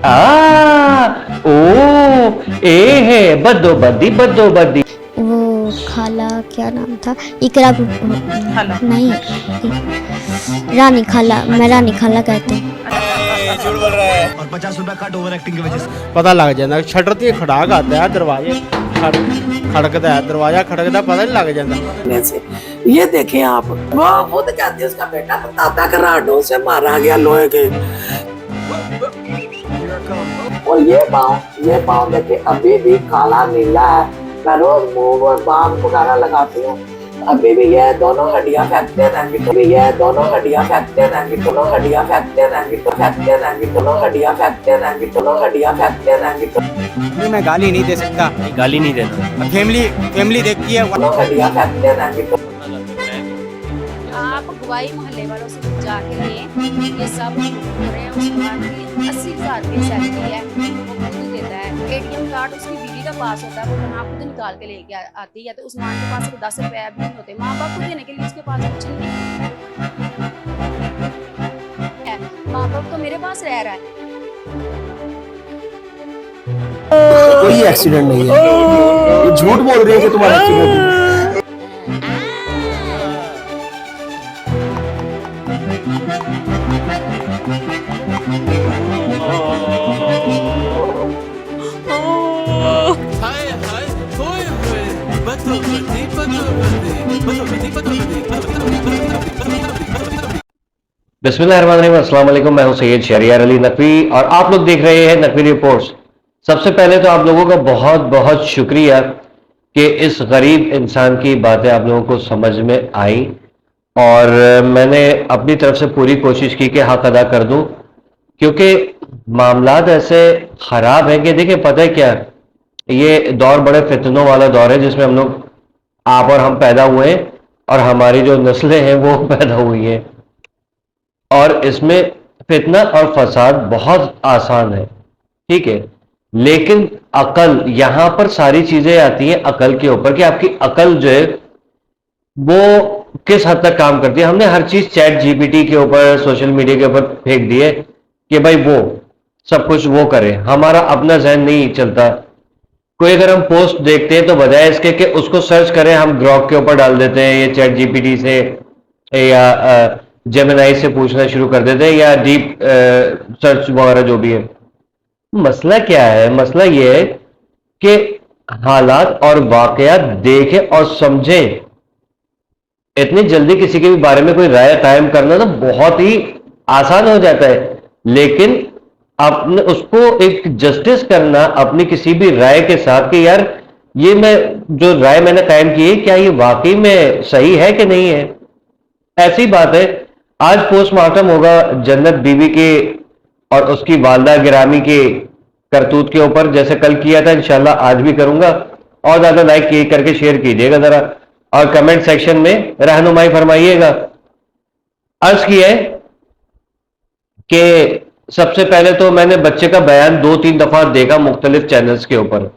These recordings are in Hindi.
ओ ए है बद्दो बद्दी बद्दो बद्दी। वो खाला क्या नाम था, इकरा खाला। नहीं, रानी खाला, मैं रानी खाला कहती हूँ। झूठ बोल रहा है और 50 रुपए कट ओवर एक्टिंग की वजह से। पता लग जाता शटर ते खड़ाक आता है दरवाजे खड़कता है दरवाजा खड़कता पता नहीं लग जाता। ये देखें आप, वो खुद कहती है उसका बेटा बताता कि राडों से मारा गया लोहे के। और ये पाँव देखे अभी भी काला नीला है। मैं रोज मूव और बाम वगैरह लगाती हूँ, अभी भी ये दोनों हड्डियाँ फैक्चर रहेंगी, अभी ये दोनों हड्डियाँ फैक्चर रहेंगी, दोनों हड्डियाँ फैक्चर रहेंगी, तो फैक्चर रहेंगी, दोनों हड्डियाँ फैक्चर रहेंगी, दोनों हड्डियाँ फैक्चर रहेंगी। मैं गाली नहीं दे सकता, गाली नहीं देना। फैमिली देखती है। दोनों हड्डियाँ फैक्चर रहेंगी। आप गवाही मोहल्ले वालों से जाके लें, ये सब हो रहे हैं। उस्मान की 80,000 रुपये सैलरी है, वो खुद देता है। एटीएम कार्ड उसकी बीवी का पास होता है, वो तनख्वाह खुद निकाल के लेके आती है। तो उस्मान के पास 10 रुपये भी नहीं होते, माँ बाप को देने के लिए उसके पास कुछ नहीं है। माँ बाप तो मेरे पास रह रहा है। कोई एक्सीडेंट नहीं है, ये झूठ बोल रही है कि तुम्हारा एक्सीडेंट है। बिस्मिल्लाहिर्रहमानिर्रहीम, अस्सलाम वालेकुम। मैं हूं सैयद शहरियार अली नकवी और आप लोग देख रहे हैं नकवी रिपोर्ट्स। सबसे पहले तो आप लोगों का बहुत बहुत शुक्रिया कि इस गरीब इंसान की बातें आप लोगों को समझ में आई और मैंने अपनी तरफ से पूरी कोशिश की कि हक अदा कर दूं, क्योंकि मामलात ऐसे ख़राब हैं कि देखिए पता है क्या, ये दौर बड़े फितनों वाला दौर है जिसमें हम लोग, आप और हम पैदा हुए हैं और हमारी जो नस्लें हैं वो पैदा हुई हैं, और इसमें फितना और फसाद बहुत आसान है, ठीक है। लेकिन अकल, यहां पर सारी चीजें आती हैं अकल के ऊपर कि आपकी अकल जो है वो किस हद तक काम करती है। हमने हर चीज चैट जीपीटी के ऊपर, सोशल मीडिया के ऊपर फेंक दी है कि भाई वो सब कुछ वो करे, हमारा अपना जहन नहीं चलता। कोई अगर हम पोस्ट देखते हैं तो बजाय इसके कि उसको सर्च करें, हम ग्रॉक के ऊपर डाल देते हैं, ये चैट जीपीटी से या जेमिनाई से पूछना शुरू कर देते हैं, या डीप सर्च वगैरह जो भी है। मसला क्या है? मसला ये है कि हालात और वाकयात देखें और समझें। इतनी जल्दी किसी के भी बारे में कोई राय कायम करना तो बहुत ही आसान हो जाता है, लेकिन आपने उसको एक जस्टिस करना अपनी किसी भी राय के साथ कि यार ये मैं जो राय मैंने कायम की है क्या ये वाकई में सही है कि नहीं है। ऐसी बात है, आज पोस्टमार्टम होगा जन्नत बीवी के और उसकी वालदा गिरामी के करतूत के ऊपर, जैसे कल किया था इंशाल्लाह आज भी करूंगा। और ज्यादा लाइक करके शेयर कीजिएगा जरा, और कमेंट सेक्शन में रहनुमाई फरमाइएगा। अर्ज किया है कि सबसे पहले तो मैंने बच्चे का बयान 2-3 दफा देखा मुख्तलिफ चैनल्स के ऊपर।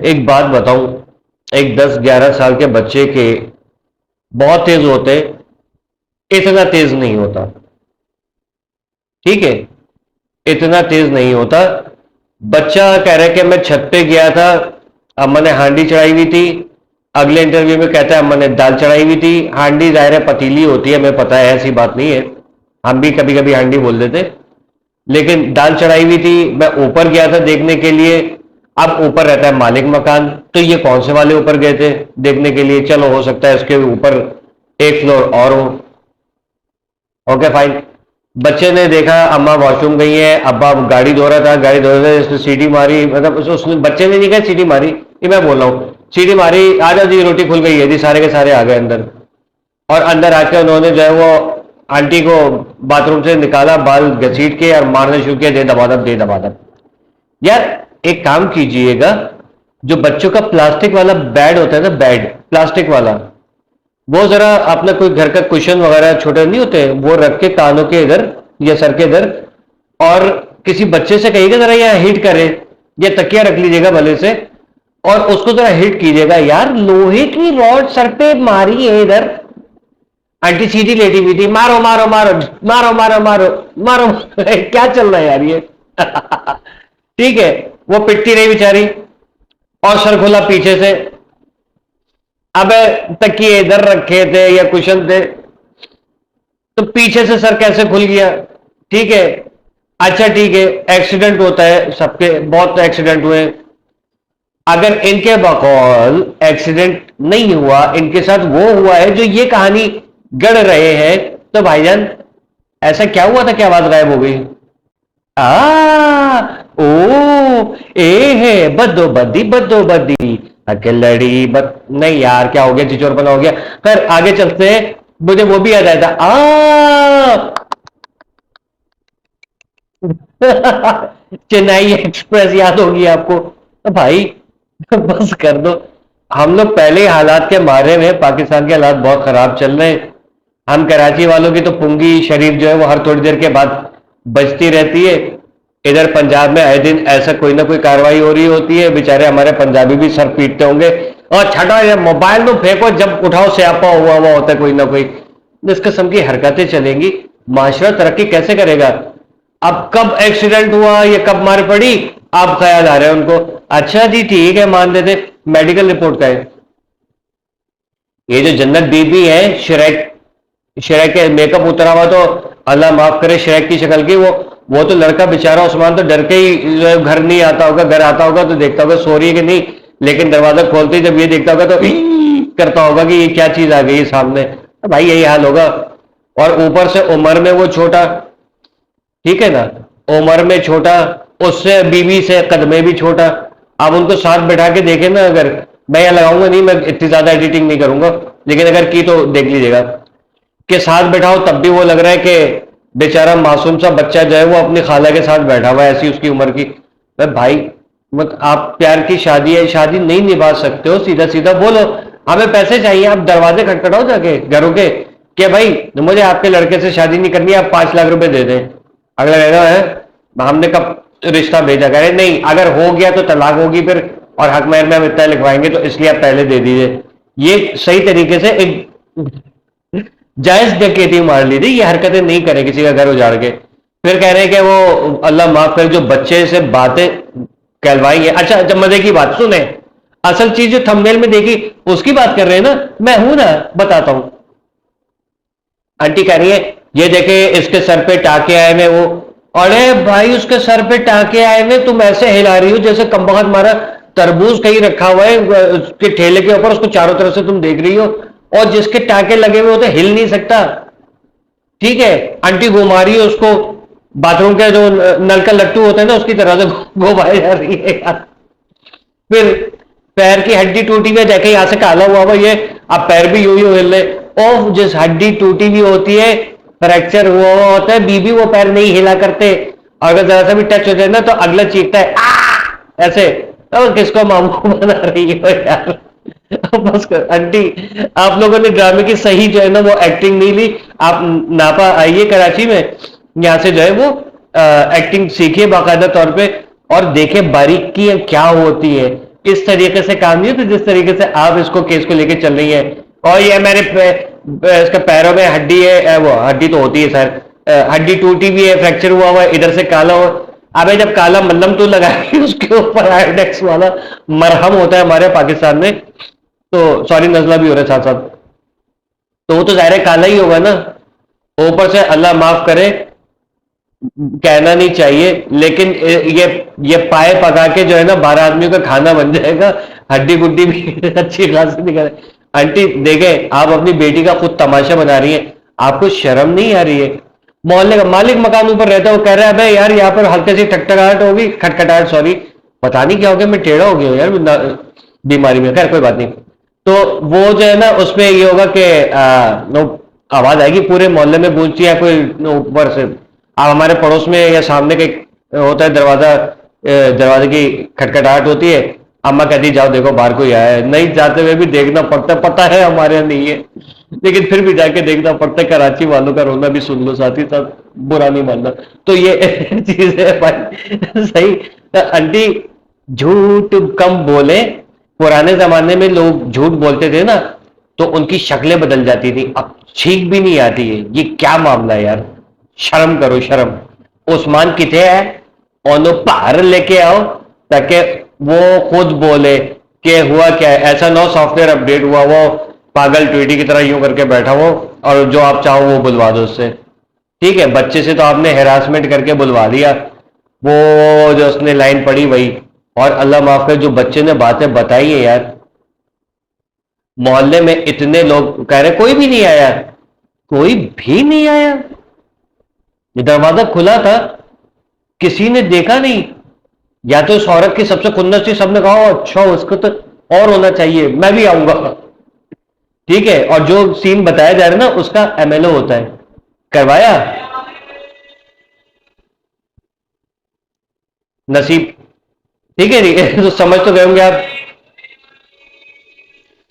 एक बात बताऊं, एक 10-11 साल के बच्चे के बहुत तेज होते, इतना तेज नहीं होता, ठीक है, इतना तेज नहीं होता। बच्चा कह रहा है कि मैं छत पे गया था, अम्मा ने हांडी चढ़ाई हुई थी। अगले इंटरव्यू में कहता है अम्मा ने दाल चढ़ाई हुई थी। हांडी जाहिर है पतीली होती है, हमें पता है, ऐसी बात नहीं है, हम भी कभी कभी हांडी बोल देते, लेकिन दाल चढ़ाई हुई थी। मैं ऊपर गया था देखने के लिए, अब ऊपर रहता है मालिक मकान, तो ये कौन से वाले ऊपर गए थे देखने के लिए? चलो हो सकता है उसके ऊपर एक फ्लोर और हो, ओके फाइन। बच्चे ने देखा अम्मा वॉशरूम गई है, अब्बा गाड़ी धो रहा था, गाड़ी धो रहा था, इसने सीटी मारी, मतलब उसने, बच्चे ने नहीं कहा सीटी मारी, ये मैं बोल रहा हूँ, सीटी मारी, आ जाओ जी रोटी खुल गई है जी, सारे के सारे आ गए अंदर। और अंदर आके उन्होंने जो है वो आंटी को बाथरूम से निकाला, बाल घसीट के और मारना शुरू किया, दे दबादब दे दबादब। यार एक काम कीजिएगा, जो बच्चों का प्लास्टिक वाला बेड होता है ना, बेड प्लास्टिक वाला, वो जरा अपना कोई घर का कुशन वगैरह छोटे नहीं होते, वो रख के कानों के इधर या सर के इधर, और किसी बच्चे से कहिएगा जरा यहाँ हिट करे, ये तकिया रख लीजिएगा भले से और उसको जरा हिट कीजिएगा। यार लोहे की रॉड सर पे मारी है इधर, आंटी सीधी लेटी हुई थी, मारो मारो मारो मारो मारो मारो मारो क्या चल रहा है यार ये? ठीक है, वो पिटती रही बेचारी और सर खुला पीछे से। अबे तकिए इधर रखे थे या कुशन थे, तो पीछे से सर कैसे खुल गया? ठीक है, अच्छा ठीक है, एक्सीडेंट होता है सबके, बहुत एक्सीडेंट हुए। अगर इनके बकौल एक्सीडेंट नहीं हुआ, इनके साथ वो हुआ है जो ये कहानी गढ़ रहे हैं, तो भाईजान ऐसा क्या हुआ था कि आवाज गायब हो गई? ओ ए है बदो बदी अकेलड़ी बद, नहीं यार क्या हो गया, चिचोरपना हो गया। फिर आगे चलते हैं, मुझे वो भी याद आया था। चेन्नई एक्सप्रेस याद होगी आपको? तो भाई बस कर दो। हम लोग पहले ही हालात के मारे में, पाकिस्तान के हालात बहुत खराब चल रहे हैं। हम कराची वालों की तो पुंगी शरीफ जो है वो हर थोड़ी देर के बाद बजती रहती है। इधर पंजाब में आए दिन ऐसा कोई ना कोई कार्रवाई हो रही होती है, बेचारे हमारे पंजाबी भी सर पीटते होंगे। और छठा ये मोबाइल तो फेंको, जब उठाओ स्यापा हुआ होता है कोई ना कोई। इस किस्म की हरकतें चलेंगी, माशरा तरक्की कैसे करेगा? अब कब एक्सीडेंट हुआ, ये कब मार पड़ी, आप ख्याल आ रहे हैं उनको। अच्छा जी ठीक है, मान लेते, मेडिकल रिपोर्ट का है। ये जो जन्नत बीबी है, श्रेक के मेकअप उतरा हुआ, तो अल्लाह माफ करे श्रेक की शक्ल की, वो तो लड़का बेचारा उस्मान तो डर के ही घर नहीं आता होगा, घर आता होगा तो देखता होगा सो रही है कि नहीं, लेकिन दरवाजा खोलते ही जब ये देखता होगा तो करता होगा कि ये क्या चीज आ गई सामने। तो भाई यही हाल होगा। और ऊपर से उम्र में वो छोटा, ठीक है ना, उम्र में छोटा, उससे बीवी से कद में भी छोटा। आप उनको साथ बैठा के देखें ना, अगर मैं यहाँ लगाऊंगा नहीं, मैं इतनी ज्यादा एडिटिंग नहीं करूंगा, लेकिन अगर की तो देख लीजिएगा कि साथ बैठाओ तब भी वो लग रहा है कि बेचारा मासूम सा बच्चा जो है वो अपनी खाला के साथ बैठा हुआ है, ऐसी उसकी उम्र की। भाई मत, आप प्यार की शादी है, शादी नहीं निभा सकते हो, सीधा सीधा बोलो हमें पैसे चाहिए। आप दरवाजे खटखटाओ जाके घरों के कि भाई मुझे आपके लड़के से शादी नहीं करनी, आप 5 लाख रुपए दे दें। अगला कहना है हमने कब रिश्ता भेजा, करे नहीं, अगर हो गया तो तलाक होगी फिर, और हक महर में हम इतना लिखवाएंगे, तो इसलिए आप पहले दे दीजिए। ये सही तरीके से एक जायज डकैती मार ली थी। ये हरकतें नहीं करे किसी का घर उजाड़ के। फिर कह रहे हैं कि वो अल्लाह माफ करे जो बच्चे से बातें कहलवाएंगे। अच्छा जब मजे की बात सुने, असल चीज जो थंबनेल में देखी उसकी बात कर रहे हैं ना, मैं हूं ना, बताता हूं। आंटी कह रही है ये देखे इसके सर पे टाके आए हुए, वो अरे भाई उसके सर पे टाके आए हुए, तुम ऐसे हिला रही हो जैसे कमबख्त मारा तरबूज कहीं रखा हुआ है उसके ठेले के ऊपर, उसको चारों तरफ से तुम देख रही हो, और जिसके टाके लगे हुए होते हिल नहीं सकता। ठीक है, आंटी घुमा रही है उसको, बाथरूम के जो नल का लट्टू होता है ना उसकी तरह से घुमाई जा रही है यार। फिर पैर की हड्डी टूटी हुई, देखे यहां से काला हुआ हुआ ये, अब पैर भी यूं ही हिल रहे। और जिस हड्डी टूटी हुई होती है, फ्रैक्चर हुआ हुआ होता है, बीबी वो पैर नहीं हिला करते, और अगर जरा सा भी टच हो जाए ना तो अगला चीखता है ऐसे। तो किसको मामू बना रही है यार? बस कर आंटी, आप लोगों ने ड्रामे की सही जो है ना वो एक्टिंग नहीं ली। आप नापा आइए कराची में, यहाँ से जो है वो एक्टिंग सीखिए बाकायदा तौर पे, और देखे बारीकी क्या होती है। इस तरीके से काम नहीं होता जिस तरीके से आप इसको केस को लेके चल रही है। और ये मेरे इसके पैरों में हड्डी है, वो हड्डी तो होती है सर, हड्डी टूटी हुई है, फ्रैक्चर हुआ हुआ है, इधर से काला हुआ। अबे जब काला मल्लम तो लगाएगी उसके ऊपर आयोडेक्स वाला मरहम होता है हमारे पाकिस्तान में, तो सॉरी नजला भी हो रहा है साथ साथ, तो वो तो जाहिर है काला ही होगा ना। ऊपर से अल्लाह माफ करे, कहना नहीं चाहिए, लेकिन ये पाए पका के जो है ना 12 आदमियों का खाना बन जाएगा, हड्डी गुड्डी भी अच्छी खासी निकल। आंटी देखे आप अपनी बेटी का खुद तमाशा बना रही है, आपको शर्म नहीं आ रही है? मोहल्ले का मालिक मकान ऊपर रहता है, वो कह रहा है अबे यार यहाँ पर हल्के सी ठकठकाहट होगी, खटखटाहट सॉरी, पता नहीं क्या हो गया, मैं टेढ़ा हो गया यार बीमारी में। खैर कोई बात नहीं। तो वो जो है ना उसमें ये होगा कि आवाज आएगी पूरे मोहल्ले में गूंजती है कोई ऊपर से। आप हमारे पड़ोस में या सामने के होता है दरवाजे की खटखटाहट होती है, अम्मा कहती जाओ देखो बाहर कोई आया है, नहीं जाते हुए भी देखना पड़ता है, पता है हमारे यहाँ नहीं है लेकिन फिर भी जाके देखना पड़ता है। कराची वालों का रोना भी सुन लो साथ ही साथ, बुरा नहीं मानना। तो ये चीज है भाई सही। आंटी झूठ कम बोले, पुराने जमाने में लोग झूठ बोलते थे ना तो उनकी शक्लें बदल जाती थी, अब छींक भी नहीं आती है। ये क्या मामला है यार, शर्म करो शर्म। उस्मान किथे है? ओनो बाहर लेके आओ ताकि वो खुद बोले कि हुआ क्या है। ऐसा ना सॉफ्टवेयर अपडेट हुआ, वो पागल ट्वीटी की तरह यूं करके बैठा हो और जो आप चाहो वो बुलवा दो उससे। ठीक है, बच्चे से तो आपने हेरासमेंट करके बुलवा दिया, वो जो उसने लाइन पढ़ी वही। और अल्लाह माफ करे जो बच्चे ने बातें बताई है यार, मोहल्ले में इतने लोग कह रहे कोई भी नहीं आया, कोई भी नहीं आया। ये दरवाजा खुला था, किसी ने देखा नहीं। या तो उस औरत की सबसे खुन्नस थी, सबने कहा अच्छा उसको तो और होना चाहिए, मैं भी आऊंगा। ठीक है, और जो सीन बताया जा रहा है ना उसका एमएलओ होता है, करवाया नसीब। ठीक है जी तो समझ तो गए होंगे आप।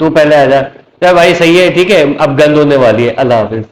तू पहले आ जा, क्या भाई सही है, ठीक है अब गंद होने वाली है। अल्लाह हाफिज।